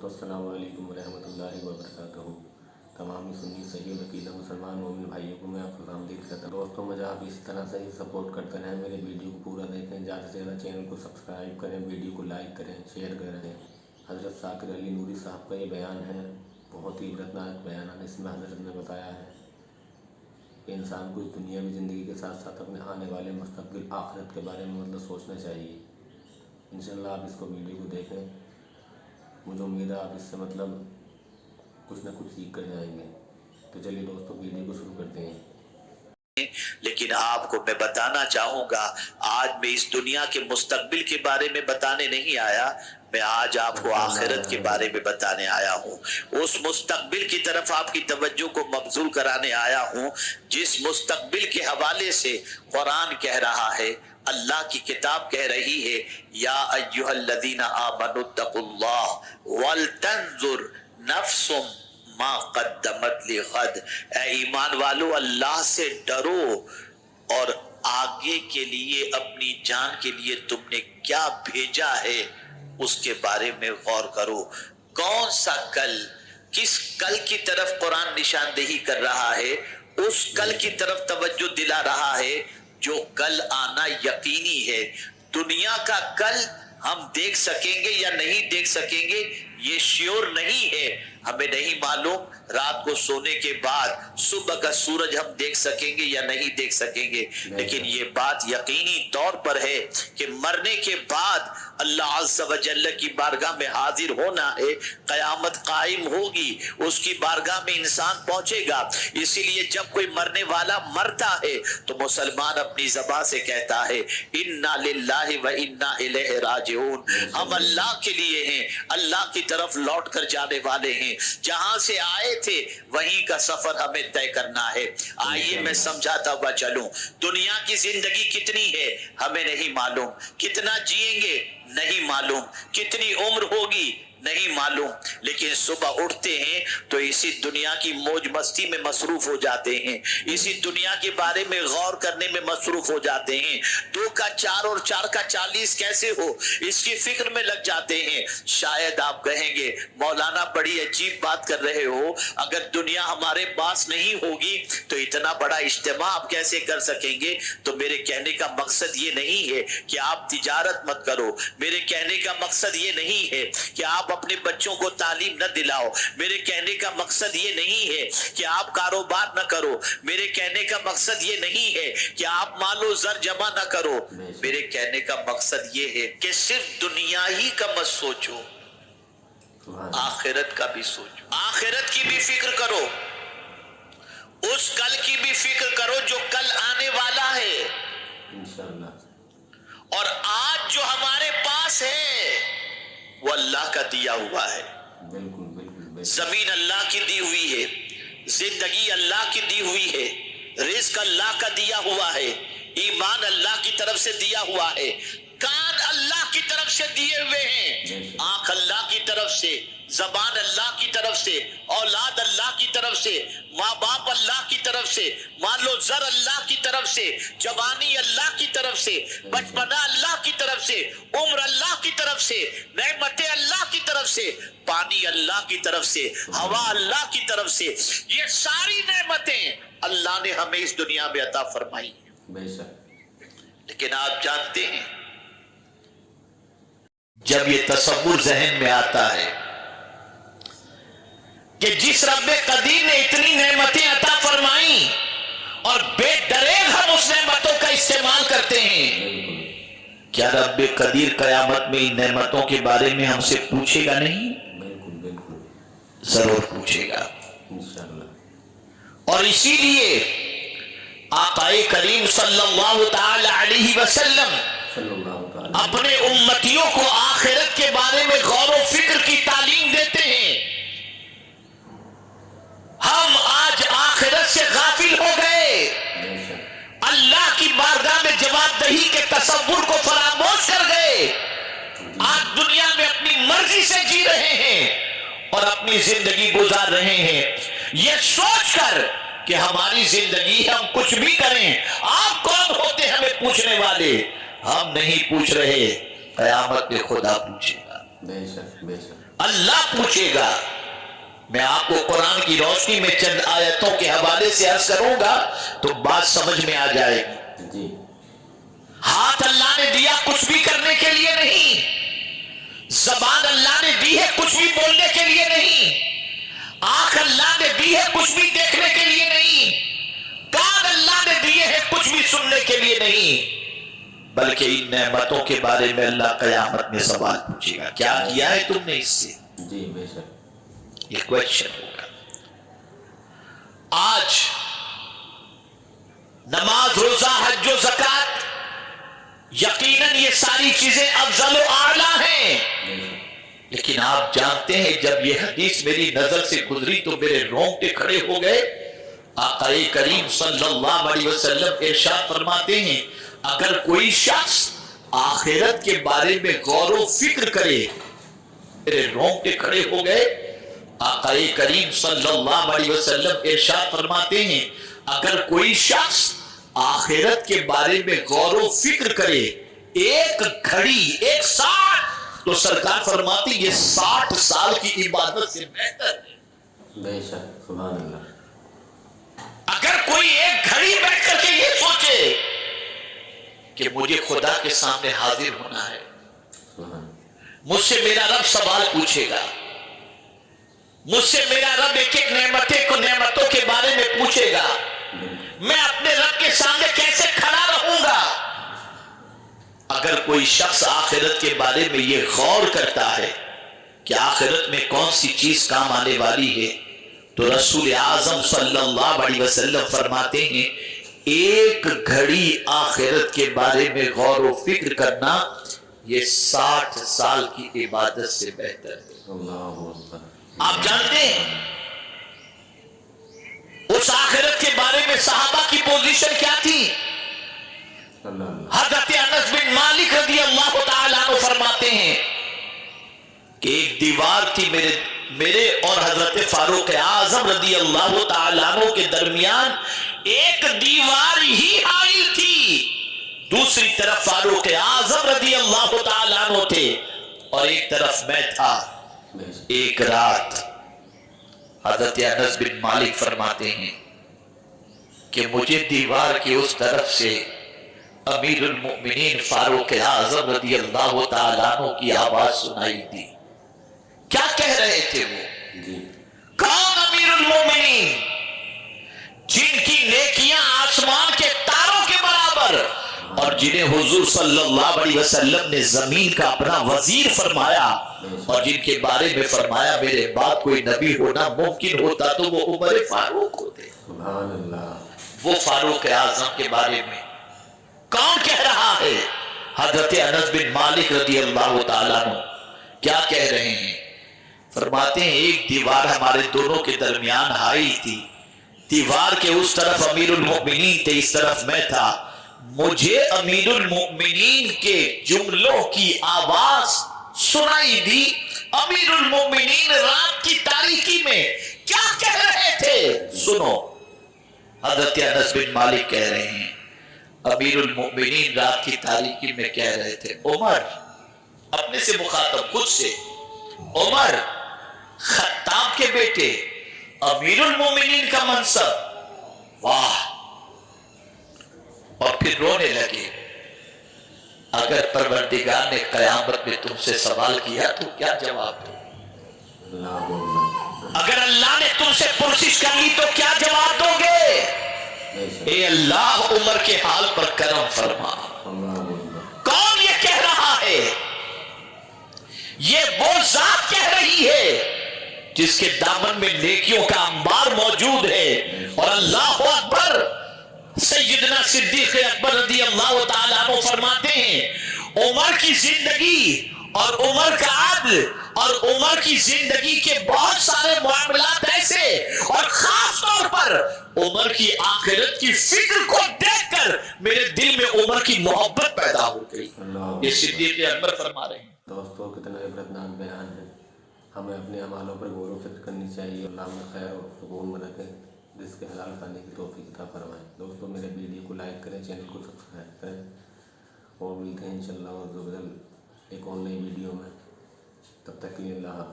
दोस्तों अस्सलाम वालेकुम रहमतुल्लाहि व बरकातहू। तमाम सुन्नी सही वकीला मुसलमान मोमिन भाइयों को मैं आपको खुशामदीद करता हूँ। दोस्तों मुझे आप इस तरह से ही सपोर्ट करते रहें, मेरे वीडियो को पूरा देखें, ज़्यादा से ज़्यादा चैनल को सब्सक्राइब करें, वीडियो को लाइक करें, शेयर करें। हज़रत साकिर अली नूरी साहब का ये बयान है, बहुत ही इबरतनाक बयान है। इसमें हज़रत ने बताया है कि इंसान को इस दुनिया की ज़िंदगी के साथ साथ अपने आने वाले मुस्तक़बिल आखिरत के बारे में सोचना चाहिए। इंशाअल्लाह आप इसको वीडियो को देखें, मुझे उम्मीद है आप इससे कुछ ना कुछ सीख कर जाएंगे। तो चलिए दोस्तों वीडियो को शुरू करते हैं। लेकिन आपको मैं बताना चाहूँगा, आज मैं इस दुनिया के मुस्तकबिल के बारे में बताने नहीं आया, मैं आज आपको आखिरत के बारे में बताने आया हूँ। उस मुस्तकबिल की तरफ आपकी तवज्जो को मबजूल कराने आया हूँ जिस मुस्तकबिल के हवाले से कुरान कह रहा है, अल्लाह की किताब कह रही है, या अय्युहल्लज़ीना आमनुत्तकुल्लाह वल तंजुर नफ्सुम मा क़द्दमत लिग़द। ऐ ईमान वालो, अल्लाह से डरो और आगे के लिए, अपनी जान के लिए तुमने क्या भेजा है उसके बारे में गौर करो। कौन सा कल, किस कल की तरफ कुरान निशानदेही कर रहा है, उस कल की तरफ तवज्जो दिला रहा है जो कल आना यकीनी है। दुनिया का कल हम देख सकेंगे या नहीं देख सकेंगे ये श्योर नहीं है, हमें नहीं मालूम। रात को सोने के बाद सुबह का सूरज हम देख सकेंगे या नहीं देख सकेंगे, लेकिन ये बात यकीनी तौर पर है कि मरने के बाद अल्लाह अज़्ज़ा व जल्ल की बारगाह में हाजिर होना है। क़यामत कायम होगी, उसकी बारगाह में इंसान पहुंचेगा। इसीलिए जब कोई मरने वाला मरता है तो मुसलमान अपनी ज़बान से कहता है, इन्ना लिल्लाहि व इन्ना इलैहि राजिऊन। हम अल्लाह के लिए हैं, अल्लाह की तरफ लौट कर जाने वाले हैं। जहां से आए थे वहीं का सफर हमें तय करना है। आइए मैं समझाता हुआ चलूं। दुनिया की जिंदगी कितनी है हमें नहीं मालूम, कितना जिएंगे नहीं मालूम, कितनी उम्र होगी नहीं मालूम, लेकिन सुबह उठते हैं तो इसी दुनिया की मौज मस्ती में मसरूफ हो जाते हैं, इसी दुनिया के बारे में गौर करने में मसरूफ हो जाते हैं। 2 का 4 और 4 का 40 कैसे हो इसकी फिक्र में लग जाते हैं। शायद आप कहेंगे, मौलाना बड़ी अजीब बात कर रहे हो, अगर दुनिया हमारे पास नहीं होगी तो इतना बड़ा इज्तिमा आप कैसे कर सकेंगे? तो मेरे कहने का मकसद ये नहीं है कि आप तिजारत मत करो, मेरे कहने का मकसद ये नहीं है कि आप अपने बच्चों को तालीम न दिलाओ, मेरे कहने का मकसद ये नहीं है कि आप कारोबार न करो, मेरे कहने का मकसद ये नहीं है कि आप मालो जर जमा न करो। मेरे कहने का मकसद ये है कि सिर्फ दुनिया ही का मत सोचो, आखिरत का भी सोचो, आखिरत की भी फिक्र करो, उस कल की भी फिक्र करो जो कल आने वाला है। इंशाअल्लाह। और आज जो हमारे पास है वो अल्लाह का दिया हुआ है। बिल्कुल, बिल्कुल। जमीन अल्लाह की दी हुई है, जिंदगी अल्लाह की दी हुई है, रिज्क अल्लाह का दिया हुआ है, ईमान अल्लाह की तरफ से दिया हुआ है, कान अल्लाह की तरफ से दिए हुए हैं, आंख अल्लाह की तरफ से, जबान अल्लाह की तरफ से, औलाद अल्लाह की तरफ से, माँ बाप अल्लाह की तरफ से, मान लो जर अल्लाह की तरफ से, जवानी अल्लाह की तरफ से, बचपना अल्लाह की तरफ से, उम्र अल्लाह की तरफ से, नेमतें अल्लाह की तरफ से, पानी अल्लाह की तरफ से, हवा अल्लाह की तरफ से। ये सारी नेमतें अल्लाह ने हमें इस दुनिया में अता फरमाई। लेकिन आप जानते हैं, जब ये तसव्वुर जहन में आता है कि जिस रब्बे कदीर ने इतनी नेमतें अता फरमाई और बेदरेग हम उस नेमतों का इस्तेमाल करते हैं, क्या रब्बे कदीर कयामत में इन नेमतों के बारे में हमसे पूछेगा नहीं? बिल्कुल, बिल्कुल, जरूर पूछेगा इंशाअल्लाह। और इसीलिए आक़ाए करीम सल्लल्लाहु तआला अलैहि वसल्लम अपने उम्मतियों को आखिरत के बारे में गौर व फिक्र की तालीम देते हैं। हम आज आखिरत से गाफिल हो गए, अल्लाह की बारगाह में जवाबदेही के तसव्वुर को फरामोश कर गए। आज दुनिया में अपनी मर्जी से जी रहे हैं और अपनी जिंदगी गुजार रहे हैं, यह सोचकर कि हमारी जिंदगी हम कुछ भी करें, आप कौन होते हमें पूछने वाले? हम नहीं पूछ रहे, कयामत में खुदा पूछेगा। बेशक, बेशक। اللہ پوچھے گا. میں آپ کو قرآن کی روشنی میں چند آیتوں کے حوالے سے عرض کروں گا تو بات سمجھ میں آ جائے گی. جی. ہاتھ اللہ نے دیا کچھ بھی کرنے کے لیے نہیں. زبان اللہ نے دی ہے کچھ بھی بولنے کے لیے نہیں. آنکھ اللہ نے دی ہے کچھ بھی دیکھنے کے لیے نہیں. کان اللہ نے دیے ہیں کچھ بھی سننے کے لیے نہیں. بلکہ ان نعمتوں کے بارے میں اللہ قیامت میں سوال پوچھے گا, کیا کیا ہے تم نے اس سے. جی بے شک. یہ کویشچن ہوگا. آج نماز, روزہ, حج و زکات, یقیناً یہ ساری چیزیں افضل و اعلیٰ ہیں. لیکن آپ جانتے ہیں جب یہ حدیث میری نظر سے گزری تو میرے رونگٹے کھڑے ہو گئے. آقا کریم صلی اللہ علیہ وسلم ارشاد فرماتے ہیں اگر کوئی شخص آخرت کے بارے میں غور و فکر کرے, میرے رونگٹے کھڑے ہو گئے. آقا کریم صلی اللہ علیہ وسلم ارشاد فرماتے ہیں اگر کوئی شخص آخرت کے بارے میں غور و فکر کرے ایک گھڑی, ایک ساٹھ, تو سرکار فرماتے ہیں یہ 60 سال کی عبادت سے بہتر ہے. بے شک. سبحان اللہ. اگر کوئی ایک گھڑی بیٹھ کر کے یہ سوچے کہ مجھے خدا کے سامنے حاضر ہونا ہے, مجھ سے میرا رب سوال پوچھے گا, مجھ سے میرا رب ایک ایک نعمتوں کے بارے میں پوچھے گا, میں اپنے رب کے سامنے کیسے کھڑا رہوں گا. اگر کوئی شخص آخرت کے بارے میں یہ غور کرتا ہے کہ آخرت میں کون سی چیز کام آنے والی ہے, تو رسول اعظم صلی اللہ علیہ وسلم فرماتے ہیں ایک گھڑی آخرت کے بارے میں غور و فکر کرنا یہ 60 سال کی عبادت سے بہتر ہے. اللہ اکبر. آپ جانتے ہیں اس آخرت کے بارے میں صحابہ کی پوزیشن کیا تھی. حضرت انس بن مالک رضی اللہ تعالیٰ عنہ فرماتے ہیں کہ ایک دیوار تھی میرے اور حضرت فاروق اعظم رضی اللہ تعالیٰ عنہ کے درمیان. ایک دیوار ہی حائل تھی, دوسری طرف فاروق اعظم رضی اللہ تعالیٰ عنہ تھے اور ایک طرف میں تھا. ایک رات حضرت انس بن مالک فرماتے ہیں کہ مجھے دیوار کی اس طرف سے امیر المؤمنین فاروق اعظم رضی اللہ تعالیٰ عنہ کی آواز سنائی دی. کیا کہہ رہے تھے وہ؟ جی. کون امیر المؤمنین؟ جن کی نیکیاں آسمان کے تاروں کے برابر اور جنہیں حضور صلی اللہ علیہ وسلم نے زمین کا اپنا وزیر فرمایا اور جن کے بارے میں فرمایا میرے بعد کوئی نبی ہونا ممکن ہوتا تو وہ عمر فاروق ہوتے. سبحان اللہ. وہ فاروق اعظم کے بارے میں کون کہہ رہا ہے؟ حضرت انس بن مالک رضی اللہ تعالیٰ عنہ. کیا کہہ رہے ہیں؟ فرماتے ہیں ایک دیوار ہمارے دونوں کے درمیان حائل تھی. دیوار کے اس طرف امیر المؤمنین تھے, اس طرف میں تھا. مجھے امیر المؤمنین کے جملوں کی آواز سنائی دی. امیر المؤمنین رات کی تاریکی میں کیا کہہ رہے تھے سنو. حضرت انس بن مالک کہہ رہے ہیں امیر المؤمنین رات کی تاریکی میں کہہ رہے تھے عمر, اپنے سے مخاطب خود سے, عمر خطاب کے بیٹے, امیر المومنین کا منصب, واہ. اور پھر رونے لگے. اگر پروردگار نے قیامت میں تم سے سوال کیا تو کیا جواب دو؟ اگر اللہ نے تم سے پرسش کر لی تو کیا جواب دو گے؟ اے اللہ عمر کے حال پر کرم فرما. کون یہ کہہ رہا ہے؟ یہ وہ ذات کہہ رہی ہے جس کے دامن میں نیکیوں کا انبار موجود ہے. اور اللہ اکبر. سیدنا صدیق اکبر رضی اللہ تعالیٰ عنہ فرماتے ہیں عمر کی زندگی اور عمر کا عدل اور عمر کی زندگی کے بہت سارے معاملات ایسے اور خاص طور پر عمر کی آخرت کی فکر کو دیکھ کر میرے دل میں عمر کی محبت پیدا ہو گئی. یہ صدیق اکبر فرما رہے ہیں. دوستوں کتنا عبرتناک بیان ہے. ہمیں اپنے اعمالوں پر غور و فکر کرنی چاہیے. اللہ ہمیں خیر اور سکون میں رکھے, جس کے حلال کھانے کی توفیق عطا فرمائے. دوستوں میرے ویڈیو کو لائک کریں, چینل کو سبسکرائب کریں اور ملتے ہیں انشاءاللہ عز و جل ایک اور نئی ویڈیو میں. تب تک کے لیے اللہ حافظ.